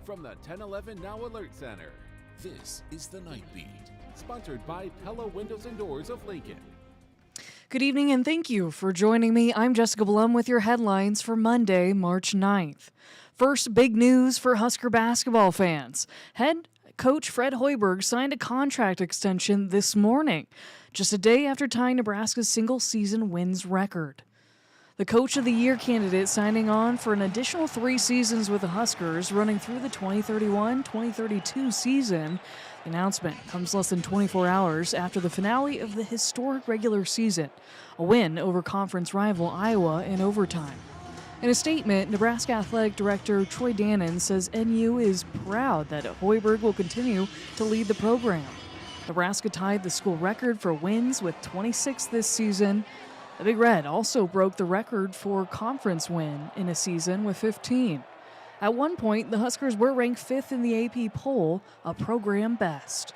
From the 1011 Now Alert Center, This is the Night Beat. sponsored by Pella Windows and Doors of Lincoln. Good evening and thank you for joining me. I'm Jessica Blum with your headlines for Monday, March 9th. First, big news for Husker basketball fans. Head coach Fred Hoiberg signed a contract extension this morning, just a day after tying Nebraska's single-season wins record. The Coach of the Year candidate signing on for an additional 3 seasons with the Huskers running through the 2031-2032 season. The announcement comes less than 24 hours after the finale of the historic regular season, a win over conference rival Iowa in overtime. In a statement, Nebraska Athletic Director Troy Dannon says NU is proud that Hoiberg will continue to lead the program. Nebraska tied the school record for wins with 26 this season. The Big Red also broke the record for conference win in a season with 15. At one point, the Huskers were ranked 5th in the AP poll, a program best.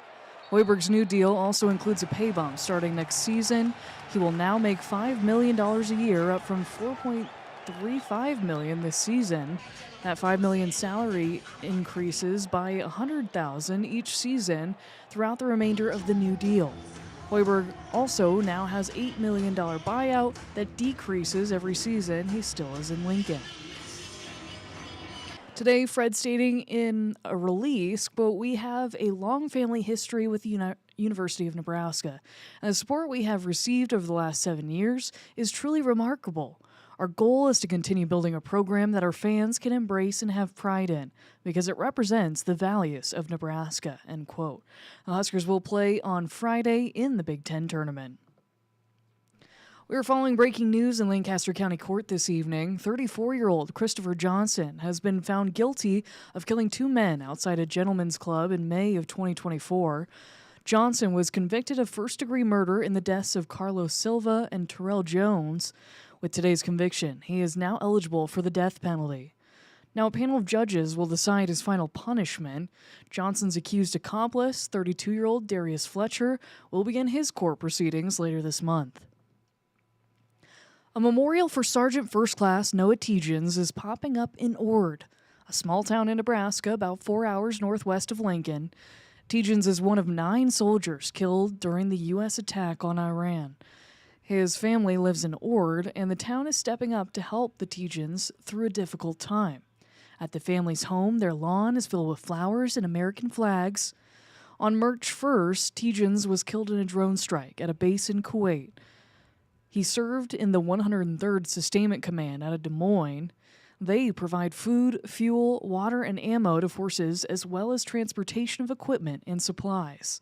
Hoiberg's new deal also includes a pay bump starting next season. He will now make $5 million a year, up from $4.35 million this season. That $5 million salary increases by $100,000 each season throughout the remainder of the new deal. Hoiberg also now has $8 million buyout that decreases every season he still is in Lincoln. Today, Fred stating in a release, quote, "We have a long family history with the University of Nebraska, and the support we have received over the last 7 years is truly remarkable. Our goal is to continue building a program that our fans can embrace and have pride in, because it represents the values of Nebraska," end quote. The Huskers will play on Friday in the Big Ten tournament. We are following breaking news in Lancaster County Court this evening. 34-year-old Christopher Johnson has been found guilty of killing 2 men outside a gentleman's club in May of 2024. Johnson was convicted of first-degree murder in the deaths of Carlos Silva and Terrell Jones. With today's conviction, he is now eligible for the death penalty. Now, a panel of judges will decide his final punishment. Johnson's accused accomplice, 32-year-old Darius Fletcher, will begin his court proceedings later this month. A memorial for Sergeant First Class Noah Tegens is popping up in Ord, a small town in Nebraska about 4 hours northwest of Lincoln. Tegens is one of 9 soldiers killed during the U.S. attack on Iran. His family lives in Ord, and the town is stepping up to help the Tegens through a difficult time. At the family's home, their lawn is filled with flowers and American flags. On March 1st, Tegens was killed in a drone strike at a base in Kuwait. He served in the 103rd Sustainment Command out of Des Moines. They provide food, fuel, water, and ammo to forces, as well as transportation of equipment and supplies.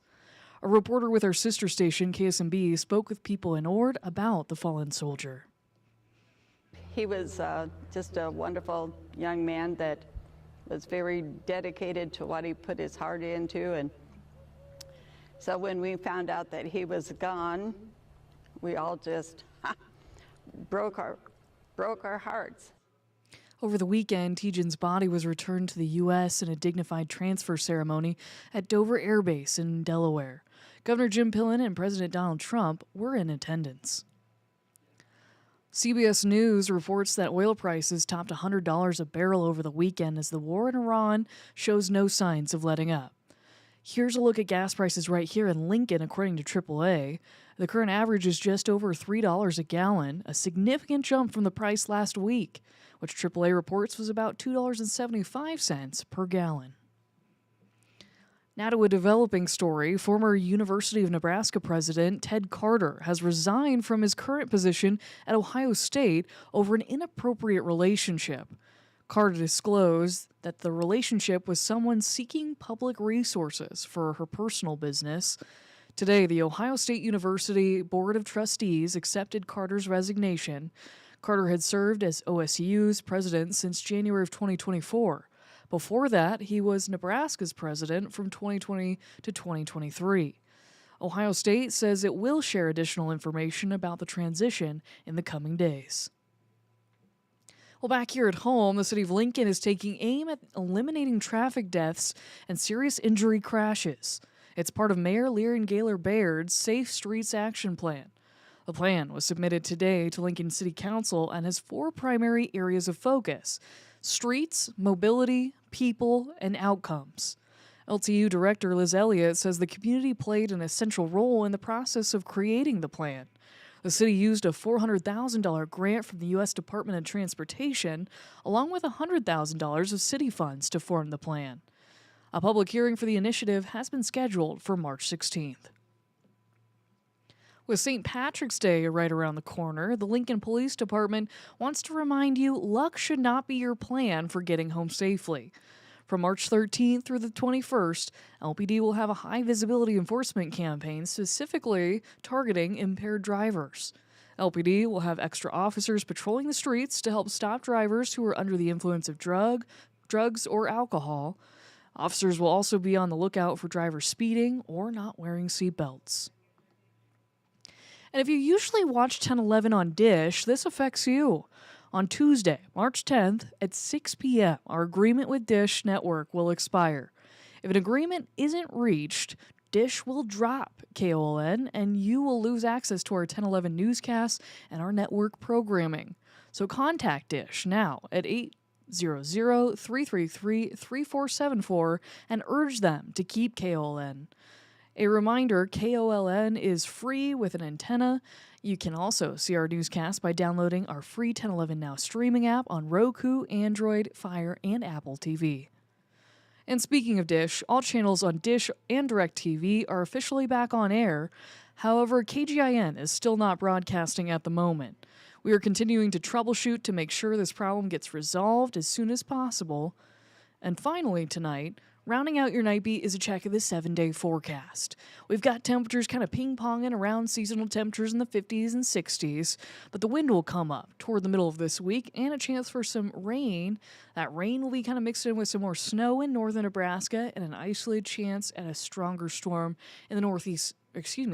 A reporter with our sister station, KSMB, spoke with people in Ord about the fallen soldier. He was just a wonderful young man that was very dedicated to what he put his heart into. And so when we found out that he was gone, we all just broke our hearts. Over the weekend, Tegens' body was returned to the U.S. in a dignified transfer ceremony at Dover Air Base in Delaware. Governor Jim Pillen and President Donald Trump were in attendance. CBS News reports that oil prices topped $100 a barrel over the weekend as the war in Iran shows no signs of letting up. Here's a look at gas prices right here in Lincoln, according to AAA. The current average is just over $3 a gallon, a significant jump from the price last week, which AAA reports was about $2.75 per gallon. Now to a developing story. Former University of Nebraska president Ted Carter has resigned from his current position at Ohio State over an inappropriate relationship. Carter disclosed that the relationship was someone seeking public resources for her personal business. Today, the Ohio State University Board of Trustees accepted Carter's resignation. Carter had served as OSU's president since January of 2024. Before that, he was Nebraska's president from 2020 to 2023. Ohio State says it will share additional information about the transition in the coming days. Well, back here at home, the city of Lincoln is taking aim at eliminating traffic deaths and serious injury crashes. It's part of Mayor Lyrian Gaylor Baird's Safe Streets Action Plan. The plan was submitted today to Lincoln City Council and has 4 primary areas of focus: streets, mobility, people, and outcomes. LTU Director Liz Elliott says the community played an essential role in the process of creating the plan. The city used a $400,000 grant from the U.S. Department of Transportation, along with $100,000 of city funds to form the plan. A public hearing for the initiative has been scheduled for March 16th. With St. Patrick's Day right around the corner, the Lincoln Police Department wants to remind you luck should not be your plan for getting home safely. From March 13th through the 21st, LPD will have a high-visibility enforcement campaign specifically targeting impaired drivers. LPD will have extra officers patrolling the streets to help stop drivers who are under the influence of drugs, or alcohol. Officers will also be on the lookout for drivers speeding or not wearing seatbelts. And if you usually watch 10/11 on Dish, this affects you. On Tuesday, March 10th at 6 p.m., our agreement with Dish Network will expire. If an agreement isn't reached, Dish will drop KOLN and you will lose access to our 10/11 newscasts and our network programming. So contact Dish now at 800-333-3474 and urge them to keep KOLN. A reminder, KOLN is free with an antenna. You can also see our newscast by downloading our free 1011 Now streaming app on Roku, Android, Fire, and Apple TV. And speaking of Dish, all channels on Dish and DirecTV are officially back on air. However, KGIN is still not broadcasting at the moment. We are continuing to troubleshoot to make sure this problem gets resolved as soon as possible. And finally tonight, rounding out your night beat is a check of the 7-day forecast. We've got temperatures kind of ping-ponging around seasonal temperatures in the 50s and 60s, but the wind will come up toward the middle of this week and a chance for some rain. That rain will be kind of mixed in with some more snow in northern Nebraska and an isolated chance at a stronger storm in the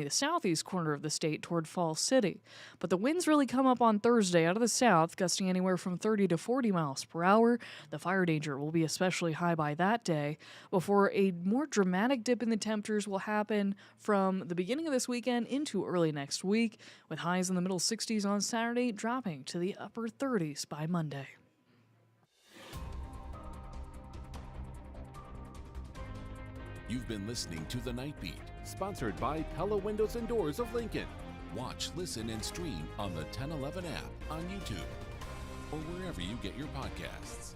southeast corner of the state toward Falls City. But the winds really come up on Thursday out of the south, gusting anywhere from 30 to 40 miles per hour. The fire danger will be especially high by that day, before a more dramatic dip in the temperatures will happen from the beginning of this weekend into early next week, with highs in the middle 60s on Saturday, dropping to the upper 30s by Monday. You've been listening to The Night Beat. Sponsored by Pella Windows and Doors of Lincoln. Watch, listen, and stream on the 1011 app on YouTube or wherever you get your podcasts.